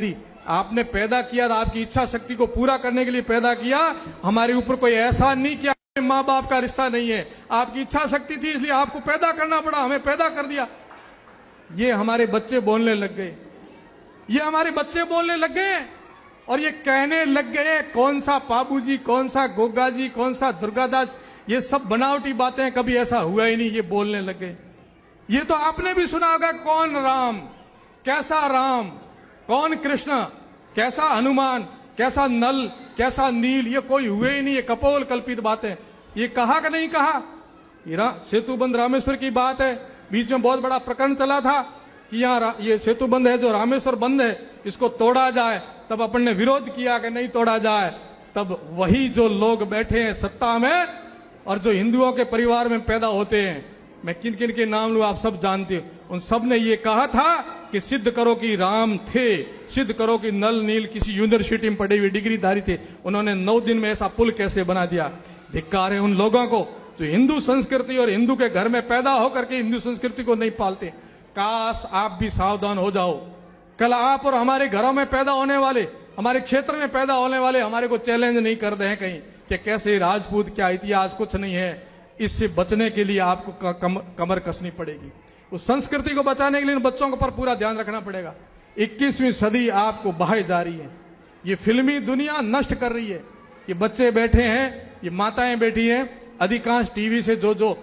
दी। आपने पैदा किया था, आपकी इच्छा शक्ति को पूरा करने के लिए पैदा किया। हमारे ऊपर कोई एहसान नहीं किया, माँ बाप का रिश्ता नहीं है। आपकी इच्छा शक्ति थी इसलिए आपको पैदा करना पड़ा, हमें पैदा कर दिया। ये हमारे बच्चे बोलने लग गए, ये हमारे बच्चे बोलने लग गए और ये कहने लग गए कौन सा बाबूजी, कौन सा गोगा जी, कौन सा दुर्गादास, ये सब बनावटी बातें, कभी ऐसा हुआ ही नहीं। ये बोलने लग गए। ये तो आपने भी सुना होगा, कौन राम, कैसा राम, कौन कृष्ण, कैसा हनुमान, कैसा नल, कैसा नील, ये कोई हुए ही नहीं। ये कपोल कल्पित बातें। ये कहा कि नहीं कहा? सेतु बंद रामेश्वर की बात है। बीच में बहुत बड़ा प्रकरण चला था कि यहाँ ये सेतु बंद है जो रामेश्वर बंद है, इसको तोड़ा जाए। तब अपन ने विरोध किया कि नहीं तोड़ा जाए। तब वही जो लोग बैठे हैं सत्ता में और जो हिंदुओं के परिवार में पैदा होते हैं, मैं किन किन के नाम लूं आप सब जानते हो, उन सब ने ये कहा था कि सिद्ध करो कि राम थे, सिद्ध करो कि नल नील किसी यूनिवर्सिटी में पढ़े हुए डिग्रीधारी थे। उन्होंने 9 दिन में ऐसा पुल कैसे बना दिया। धिक्कार है उन लोगों को जो हिंदू संस्कृति और हिंदू के घर में पैदा होकर के हिंदू संस्कृति को नहीं पालते। काश आप भी सावधान हो जाओ। कल आप और हमारे घरों में पैदा होने वाले, हमारे क्षेत्र में पैदा होने वाले हमारे को चैलेंज नहीं कर दे हैं कहीं कि कैसे राजपूत, क्या इतिहास, कुछ नहीं है। इससे बचने के लिए आपको कमर कसनी पड़ेगी। उस संस्कृति को बचाने के लिए बच्चों के ऊपर पूरा ध्यान रखना पड़ेगा। 21वीं सदी आपको बहाए जा रही है। ये फिल्मी दुनिया नष्ट कर रही है। ये बच्चे बैठे हैं, ये माताएं बैठी हैं, अधिकांश टीवी से जो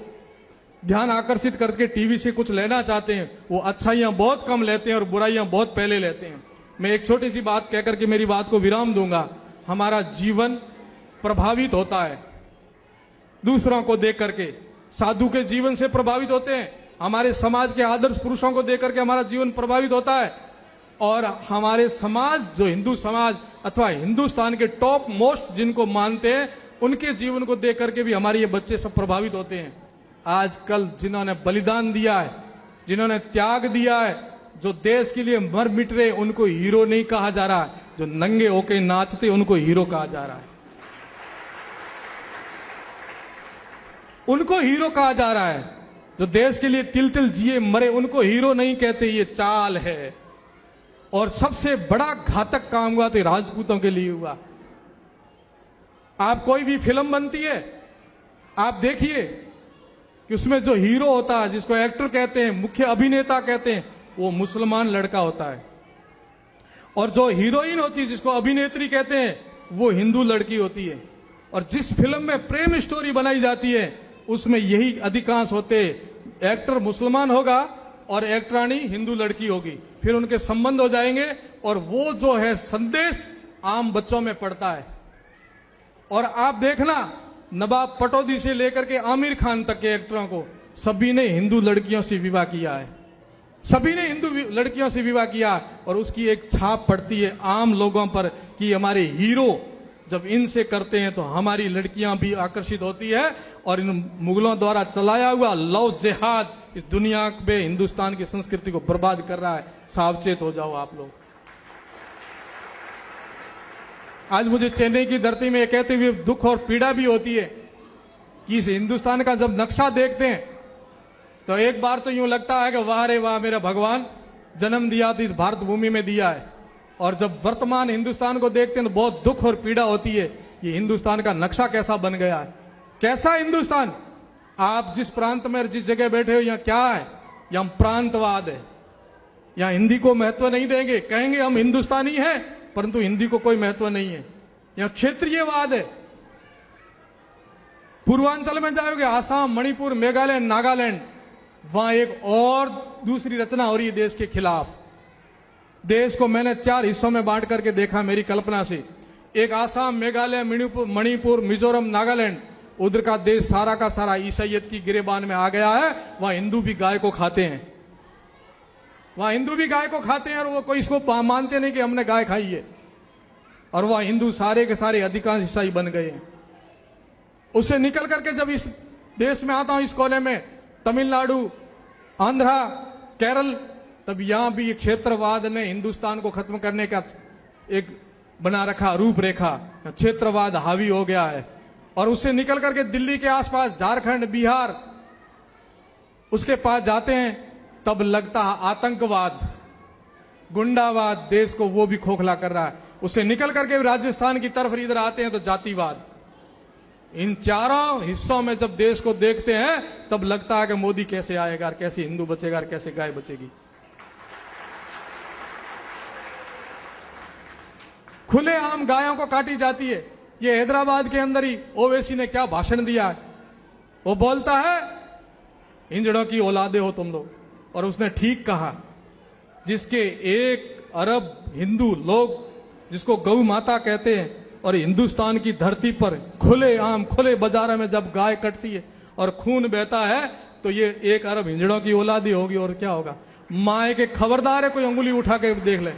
ध्यान आकर्षित करके टीवी से कुछ लेना चाहते हैं, वो अच्छाइयां बहुत कम लेते हैं और बुराइयां बहुत पहले लेते हैं। मैं एक छोटी सी बात कहकर के मेरी बात को विराम दूंगा। हमारा जीवन प्रभावित होता है दूसरों को देख करके। साधु के जीवन से प्रभावित होते हैं, हमारे समाज के आदर्श पुरुषों को देख करके हमारा जीवन प्रभावित होता है। और हमारे समाज, जो हिंदू समाज अथवा हिंदुस्तान के टॉप मोस्ट जिनको मानते हैं, उनके जीवन को देख करके भी हमारे ये बच्चे सब प्रभावित होते हैं। आजकल जिन्होंने बलिदान दिया है, जिन्होंने त्याग दिया है, जो देश के लिए मर मिट रहे, उनको हीरो नहीं कहा जा रहा है। जो नंगे होके नाचते उनको हीरो कहा जा रहा है। उनको हीरो कहा जा रहा है। जो देश के लिए तिल तिल जिए मरे, उनको हीरो नहीं कहते। ये चाल है। और सबसे बड़ा घातक काम हुआ तो राजपूतों के लिए हुआ। आप कोई भी फिल्म बनती है, आप देखिए कि उसमें जो हीरो होता है, जिसको एक्टर कहते हैं, मुख्य अभिनेता कहते हैं, वो मुसलमान लड़का होता है। और जो हीरोइन होती है, जिसको अभिनेत्री कहते हैं, वो हिंदू लड़की होती है। और जिस फिल्म में प्रेम स्टोरी बनाई जाती है, उसमें यही अधिकांश होते। एक्टर मुसलमान होगा और एक्टरानी हिंदू लड़की होगी, फिर उनके संबंध हो जाएंगे और वो जो है संदेश आम बच्चों में पड़ता है। और आप देखना, नवाब पटौदी से लेकर के आमिर खान तक के एक्टरों को सभी ने हिंदू लड़कियों से विवाह किया है। सभी ने हिंदू लड़कियों से विवाह किया और उसकी एक छाप पड़ती है आम लोगों पर कि हमारे हीरो जब इनसे करते हैं तो हमारी लड़कियां भी आकर्षित होती है। और इन मुगलों द्वारा चलाया हुआ लव जिहाद इस दुनिया में हिंदुस्तान की संस्कृति को बर्बाद कर रहा है। सावचेत हो जाओ आप लोग। आज मुझे चेन्नई की धरती में कहते हुए दुख और पीड़ा भी होती है कि इस हिंदुस्तान का जब नक्शा देखते हैं तो एक बार तो यूं लगता है कि वाह रे वाह, मेरा भगवान जन्म दिया तो इस भारत भूमि में दिया है। और जब वर्तमान हिंदुस्तान को देखते हैं तो बहुत दुख और पीड़ा होती है। ये हिंदुस्तान का नक्शा कैसा बन गया है, कैसा हिंदुस्तान। आप जिस प्रांत में जिस जगह बैठे हो, यहाँ क्या है? यहाँ प्रांतवाद है। यहाँ हिंदी को महत्व नहीं देंगे, कहेंगे हम हिंदुस्तानी हैं, परंतु हिंदी को कोई महत्व नहीं है। यहाँ क्षेत्रीयवाद है। पूर्वांचल में जाओगे, आसाम, मणिपुर, मेघालय, नागालैंड, वहां एक और दूसरी रचना हो रही है देश के खिलाफ। देश को मैंने 4 हिस्सों में बांट करके देखा मेरी कल्पना से। एक आसाम, मेघालय, मणिपुर, मिजोरम, नागालैंड, उधर का देश सारा का सारा ईसाइयत की गिरेबान में आ गया है। वहां हिंदू भी गाय को खाते हैं, वहां हिंदू भी गाय को खाते हैं और वो कोई इसको मानते नहीं कि हमने गाय खाई है। और वहां हिंदू सारे के सारे अधिकांश ईसाई बन गए हैं। उससे निकल करके जब इस देश में आता हूं, इस कोने में तमिलनाडु, आंध्रा, केरल, तब यहां भी क्षेत्रवाद ने हिंदुस्तान को खत्म करने का एक बना रखा रूपरेखा। क्षेत्रवाद हावी हो गया है। और उससे निकल करके दिल्ली के आसपास झारखंड, बिहार, उसके पास जाते हैं तब लगता है आतंकवाद। गुंडावाद देश को वो भी खोखला कर रहा है। उससे निकल करके राजस्थान की तरफ इधर आते हैं तो जातिवाद। इन चारों हिस्सों में जब देश को देखते हैं तब लगता है कि मोदी कैसे आएगा, कैसे हिंदू बचेगा, कैसे गाय बचेगी। खुलेआम गायों को काटी जाती है। ये हैदराबाद के अंदर ही ओवैसी ने क्या भाषण दिया है। वो बोलता है हिंजड़ों की औलादे हो तुम लोग, और उसने ठीक कहा। जिसके 1 अरब हिंदू लोग जिसको गौ माता कहते हैं, और हिंदुस्तान की धरती पर खुलेआम खुले बाजार में जब गाय कटती है और खून बहता है तो ये 1 अरब हिंजड़ों की औलादी होगी। और क्या होगा? माए के खबरदार है, कोई अंगुली उठा के देख ले,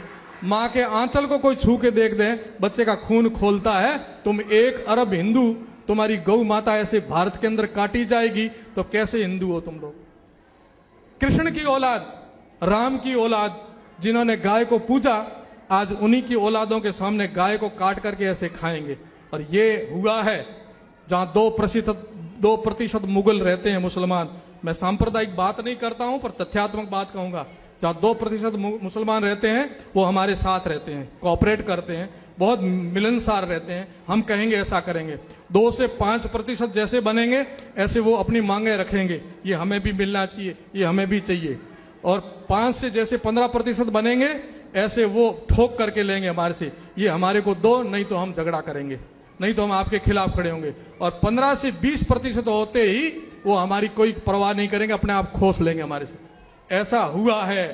माँ के आंचल को कोई छू के देख दे, बच्चे का खून खोलता है। तुम 1 अरब हिंदू, तुम्हारी गौ माता ऐसे भारत के अंदर काटी जाएगी तो कैसे हिंदू हो तुम लोग? कृष्ण की औलाद, राम की औलाद, जिन्होंने गाय को पूजा, आज उन्हीं की औलादों के सामने गाय को काट करके ऐसे खाएंगे। और ये हुआ है जहां 2% मुगल रहते हैं मुसलमान। मैं सांप्रदायिक बात नहीं करता हूं पर तथ्यात्मक बात कहूंगा। जहां 2% मुसलमान रहते हैं वो हमारे साथ रहते हैं, कोऑपरेट करते हैं, बहुत मिलनसार रहते हैं। हम कहेंगे ऐसा करेंगे। 2 से 5% जैसे बनेंगे ऐसे वो अपनी मांगे रखेंगे, ये हमें भी मिलना चाहिए, ये हमें भी चाहिए। और 5 से जैसे 15% बनेंगे ऐसे वो ठोक करके लेंगे हमारे से, ये हमारे को दो, नहीं तो हम झगड़ा करेंगे, नहीं तो हम आपके खिलाफ खड़े होंगे। और 15 से 20% होते ही वो हमारी कोई परवाह नहीं करेंगे, अपने आप खोस लेंगे हमारे से। ऐसा हुआ है,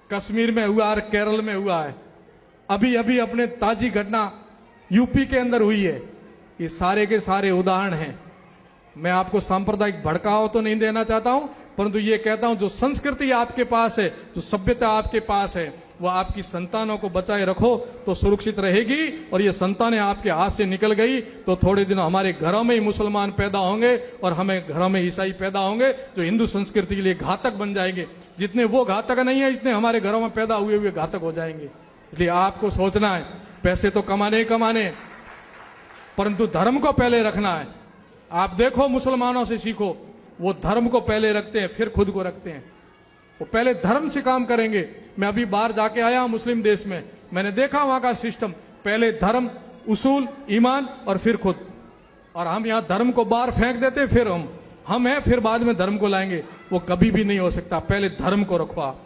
कश्मीर में हुआ और केरल में हुआ है। अभी अभी अपने ताजी घटना यूपी के अंदर हुई है। ये सारे के सारे उदाहरण हैं। मैं आपको सांप्रदायिक भड़काव तो नहीं देना चाहता हूं, परंतु ये कहता हूं जो संस्कृति आपके पास है, जो सभ्यता आपके पास है, वो आपकी संतानों को बचाए रखो तो सुरक्षित रहेगी। और ये संतानें आपके हाथ से निकल गई तो थोड़े दिन हमारे घरों में ही मुसलमान पैदा होंगे और हमें घरों में ईसाई पैदा होंगे जो हिंदू संस्कृति के लिए घातक बन जाएंगे। जितने वो घातक नहीं है, इतने हमारे घरों में पैदा हुए हुए घातक हो जाएंगे। इसलिए आपको सोचना है, पैसे तो कमाने ही कमाने, परंतु धर्म को पहले रखना है। आप देखो, मुसलमानों से सीखो, वो धर्म को पहले रखते हैं फिर खुद को रखते हैं। वो पहले धर्म से काम करेंगे। मैं अभी बाहर जाके आया मुस्लिम देश में, मैंने देखा वहां का सिस्टम, पहले धर्म, उसूल, ईमान और फिर खुद। और हम यहाँ धर्म को बाहर फेंक देते, फिर हम हैं, फिर बाद में धर्म को लाएंगे। वो कभी भी नहीं हो सकता। पहले धर्म को रखो आप।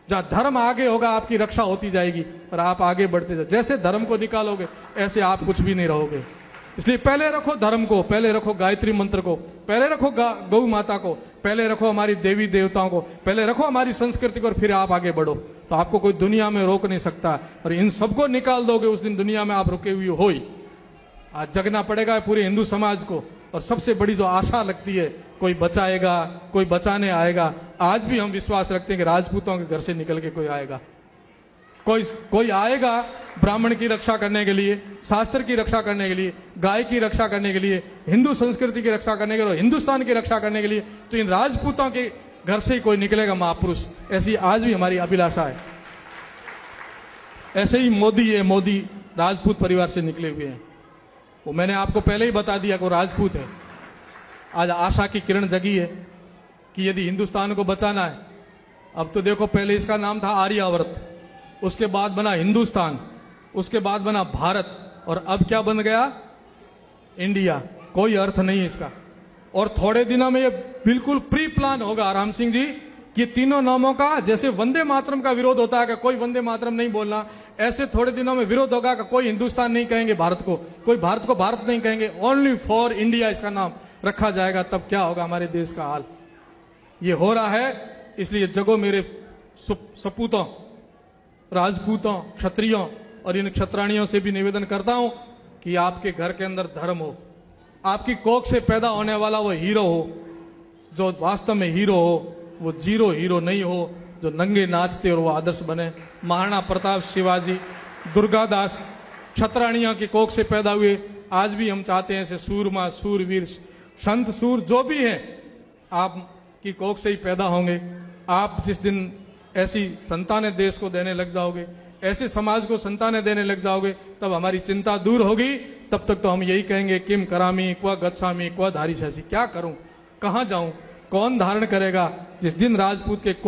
जहां धर्म आगे होगा आपकी रक्षा होती जाएगी और आप आगे बढ़ते जाओ। जैसे धर्म को निकालोगे ऐसे आप कुछ भी नहीं रहोगे। इसलिए पहले रखो धर्म को, पहले रखो गायत्री मंत्र को, पहले रखो गौ माता को, पहले रखो हमारी देवी देवताओं को, पहले रखो हमारी संस्कृति को, और फिर आप आगे बढ़ो। तो आपको कोई दुनिया में रोक नहीं सकता। और इन सबको निकाल दोगे उस दिन दुनिया में आप रुके हुए हो ही। आज जगना पड़ेगा पूरे हिंदू समाज को। और सबसे बड़ी जो आशा लगती है, कोई बचाएगा, कोई बचाने आएगा। आज भी हम विश्वास रखते हैं कि राजपूतों के घर से निकल के कोई आएगा, कोई आएगा ब्राह्मण की रक्षा करने के लिए, शास्त्र की रक्षा करने के लिए, गाय की रक्षा करने के लिए, हिंदू संस्कृति की रक्षा करने के लिए, हिंदुस्तान की रक्षा करने के लिए। तो इन राजपूतों के घर से ही कोई निकलेगा महापुरुष। ऐसी आज भी हमारी अभिलाषा है। ऐसे ही मोदी है, मोदी राजपूत परिवार से निकले हुए हैं। वो मैंने आपको पहले ही बता दिया कि वो राजपूत है। आज आशा की किरण जगी है कि यदि हिंदुस्तान को बचाना है। अब तो देखो, पहले इसका नाम था आर्यावर्त, उसके बाद बना हिंदुस्तान, उसके बाद बना भारत, और अब क्या बन गया? इंडिया। कोई अर्थ नहीं है इसका। और थोड़े दिनों में ये बिल्कुल प्री प्लान होगा राम सिंह जी, कि तीनों नामों का, जैसे वंदे मातरम का विरोध होता है कि कोई वंदे मातरम नहीं बोलना, ऐसे थोड़े दिनों में विरोध होगा कि कोई हिंदुस्तान नहीं कहेंगे भारत को, कोई भारत को भारत नहीं कहेंगे, ओनली फॉर इंडिया इसका नाम रखा जाएगा। तब क्या होगा हमारे देश का हाल? ये हो रहा है। इसलिए जगो मेरे सपूतों, राजपूतों, क्षत्रियों और इन क्षत्राणियों से भी निवेदन करता हूं कि आपके घर के अंदर धर्म हो, आपकी कोख से पैदा होने वाला वो हीरो हो, जो वास्तव में हीरो हो, वो जीरो हीरो नहीं हो, जो नंगे नाचते और वो आदर्श बने। महाराणा प्रताप, शिवाजी, दुर्गादास क्षत्राणियों की कोख से पैदा हुए। आज भी हम चाहते हैं ऐसे सूरमा, सूरवीर, संत, सूर जो भी हैं, आपकी कोख से ही पैदा होंगे। आप जिस दिन ऐसी संतानें देश को देने लग जाओगे, ऐसे समाज को संतानें देने लग जाओगे, तब हमारी चिंता दूर होगी। तब तक तो हम यही कहेंगे, किम करामी, क्वा गच्छामी, क्वा धारी शैसी, क्या करूं, कहां जाऊं, कौन धारण करेगा। जिस दिन राजपूत के